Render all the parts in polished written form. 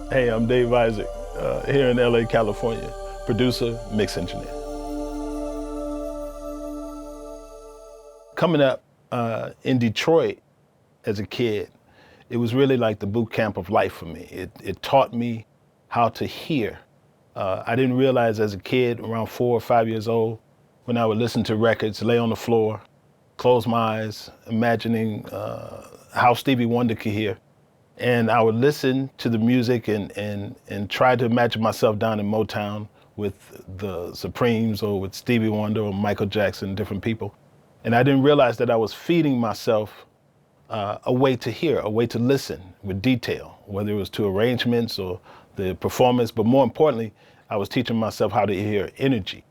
Hey, I'm Dave Isaac, here in LA, California, producer, mix engineer. Coming up in Detroit as a kid, it was really like the boot camp of life for me. It taught me how to hear. I didn't realize as a kid, around 4 or 5 years old, when I would listen to records, lay on the floor, close my eyes, imagining how Stevie Wonder could hear. And I would listen to the music and try to imagine myself down in Motown with the Supremes or with Stevie Wonder or Michael Jackson, different people. And I didn't realize that I was feeding myself a way to hear, a way to listen with detail, whether it was to arrangements or the performance, but more importantly, I was teaching myself how to hear energy.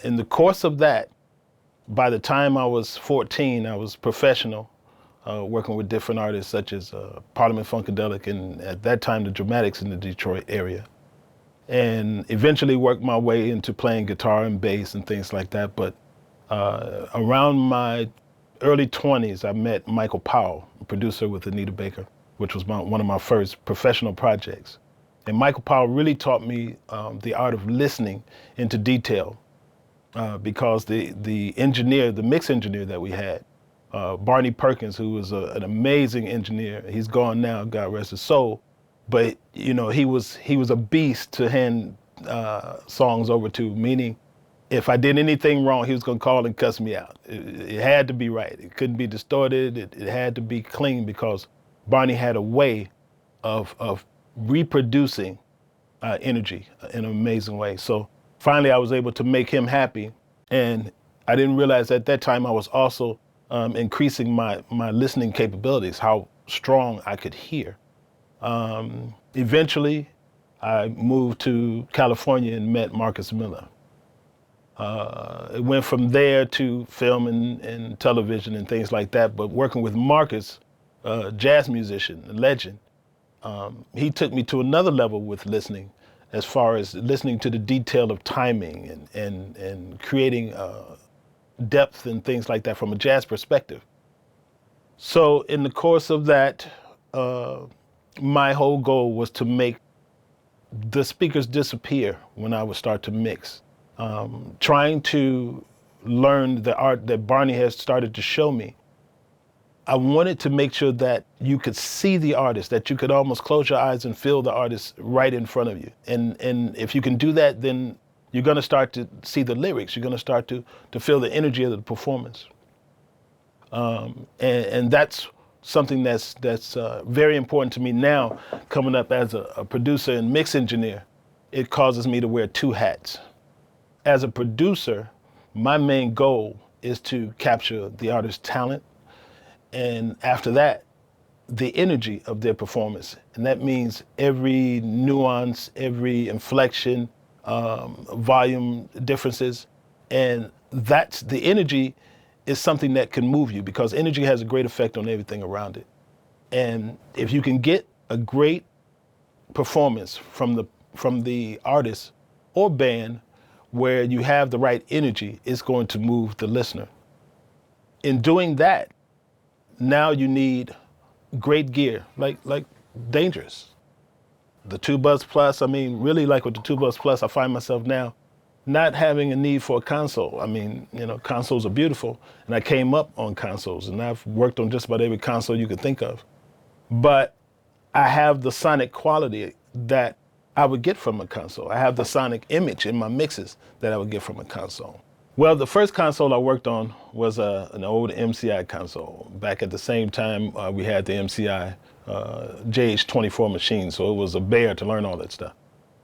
In the course of that, by the time I was 14, I was professional, working with different artists such as Parliament Funkadelic and at that time the Dramatics in the Detroit area. And eventually worked my way into playing guitar and bass and things like that. But around my early 20s, I met Michael Powell, a producer with Anita Baker, which was one of my first professional projects. And Michael Powell really taught me the art of listening into detail because the engineer, the mix engineer that we had, Barney Perkins, who was an amazing engineer. He's gone now, God rest his soul. But you know, he was a beast to hand songs over to. Meaning, if I did anything wrong, he was gonna call and cuss me out. It had to be right. It couldn't be distorted. It had to be clean because Barney had a way of reproducing energy in an amazing way. So finally, I was able to make him happy, and I didn't realize at that time I was also increasing my listening capabilities, how strong I could hear. Eventually, I moved to California and met Marcus Miller. It went from there to film and television and things like that, but working with Marcus, jazz musician, a legend, he took me to another level with listening, as far as listening to the detail of timing and creating depth and things like that from a jazz perspective. So in the course of that, my whole goal was to make the speakers disappear when I would start to mix. Trying to learn the art that Barney has started to show me. I wanted to make sure that you could see the artist, that you could almost close your eyes and feel the artist right in front of you. And if you can do that, then you're going to start to see the lyrics. You're going to start to feel the energy of the performance. And that's something that's very important to me now, coming up as a producer and mix engineer. It causes me to wear two hats. As a producer, my main goal is to capture the artist's talent, and after that, the energy of their performance. And that means every nuance, every inflection, volume differences. And that's the energy is something that can move you, because energy has a great effect on everything around it. And if you can get a great performance from the artist or band where you have the right energy, it's going to move the listener. In doing that, now you need great gear, like Dangerous. The 2 Buzz Plus, I mean, really like with the 2 Buzz Plus, I find myself now not having a need for a console. I mean, you know, consoles are beautiful, and I came up on consoles, and I've worked on just about every console you could think of. But I have the sonic quality that I would get from a console. I have the sonic image in my mixes that I would get from a console. Well, the first console I worked on was an old MCI console. Back at the same time, we had the MCI JH24 machine, so it was a bear to learn all that stuff.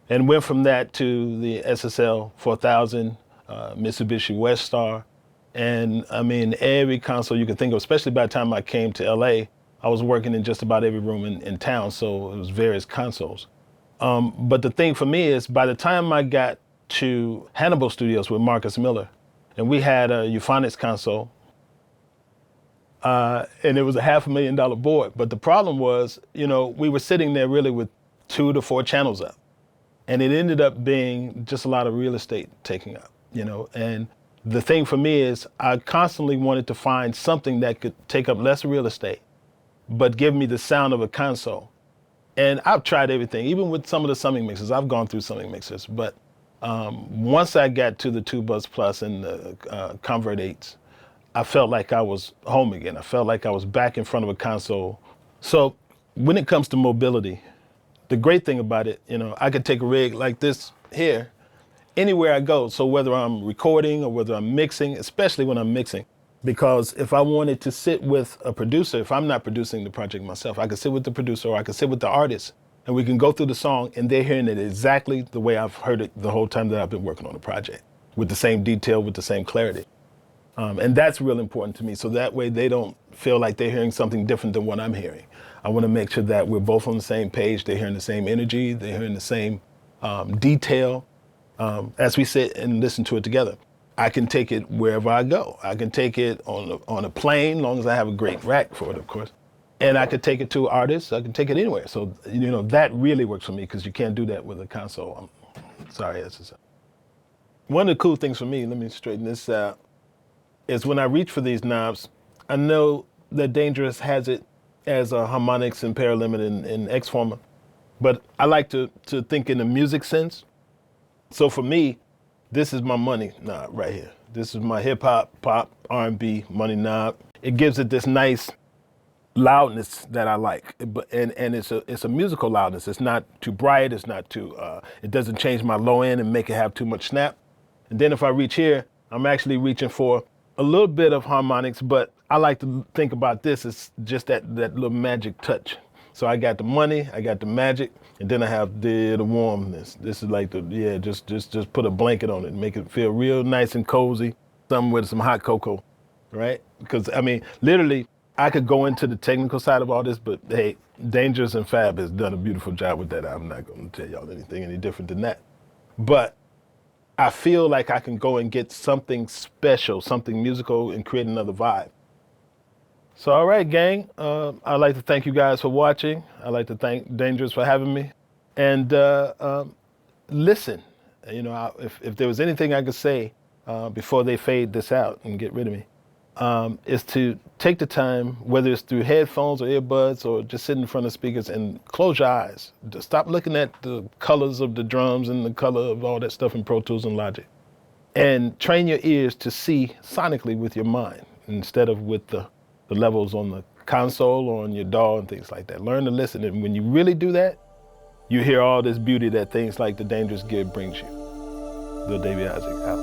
And went from that to the SSL 4000, Mitsubishi West Star, and I mean, every console you could think of, especially by the time I came to LA, I was working in just about every room in town, so it was various consoles. But the thing for me is, by the time I got to Hannibal Studios with Marcus Miller, and we had a Euphonics console, and it was a $500,000 board. But the problem was, you know, we were sitting there really with 2 to 4 channels up. And it ended up being just a lot of real estate taking up, you know. And the thing for me is, I constantly wanted to find something that could take up less real estate, but give me the sound of a console. And I've tried everything, even with some of the summing mixers. I've gone through summing mixers, but once I got to the 2 Buzz Plus and the Convert 8s, I felt like I was home again. I felt like I was back in front of a console. So when it comes to mobility, the great thing about it, I could take a rig like this here anywhere I go. So whether I'm recording or whether I'm mixing, especially when I'm mixing, because if I wanted to sit with a producer, if I'm not producing the project myself, I could sit with the producer or I could sit with the artist and we can go through the song and they're hearing it exactly the way I've heard it the whole time that I've been working on the project, with the same detail, with the same clarity. And that's real important to me. So that way they don't feel like they're hearing something different than what I'm hearing. I want to make sure that we're both on the same page. They're hearing the same energy. They're hearing the same detail as we sit and listen to it together. I can take it wherever I go. I can take it on a plane, as long as I have a great rack for it, of course. And I could take it to artists. I can take it anywhere. So, that really works for me because you can't do that with a console. I'm sorry. One of the cool things for me, let me straighten this out, is when I reach for these knobs, I know that Dangerous has it as a harmonics and paralimit and X former, but I like to think in the music sense. So for me, this is my money knob right here. This is my hip hop, pop, R&B money knob. It gives it this nice loudness that I like, and it's a musical loudness. It's not too bright. It's not too. It doesn't change my low end and make it have too much snap. And then if I reach here, I'm actually reaching for a little bit of harmonics, but I like to think about this as just that little magic touch. So I got the money, I got the magic, and then I have the warmness. This is like just put a blanket on it and make it feel real nice and cozy, something with some hot cocoa, right? Because literally, I could go into the technical side of all this, but hey, Dangerous and Fab has done a beautiful job with that. I'm not going to tell y'all anything any different than that. But I feel like I can go and get something special, something musical, and create another vibe. So, all right, gang, I'd like to thank you guys for watching. I'd like to thank Dangerous for having me. And listen, if there was anything I could say before they fade this out and get rid of me, is to take the time, whether it's through headphones or earbuds or just sit in front of speakers and close your eyes. Just stop looking at the colors of the drums and the color of all that stuff in Pro Tools and Logic. And train your ears to see sonically with your mind instead of with the levels on the console or on your DAW and things like that. Learn to listen, and when you really do that, you hear all this beauty that things like the Dangerous Gear brings you. The Davey Isaac out.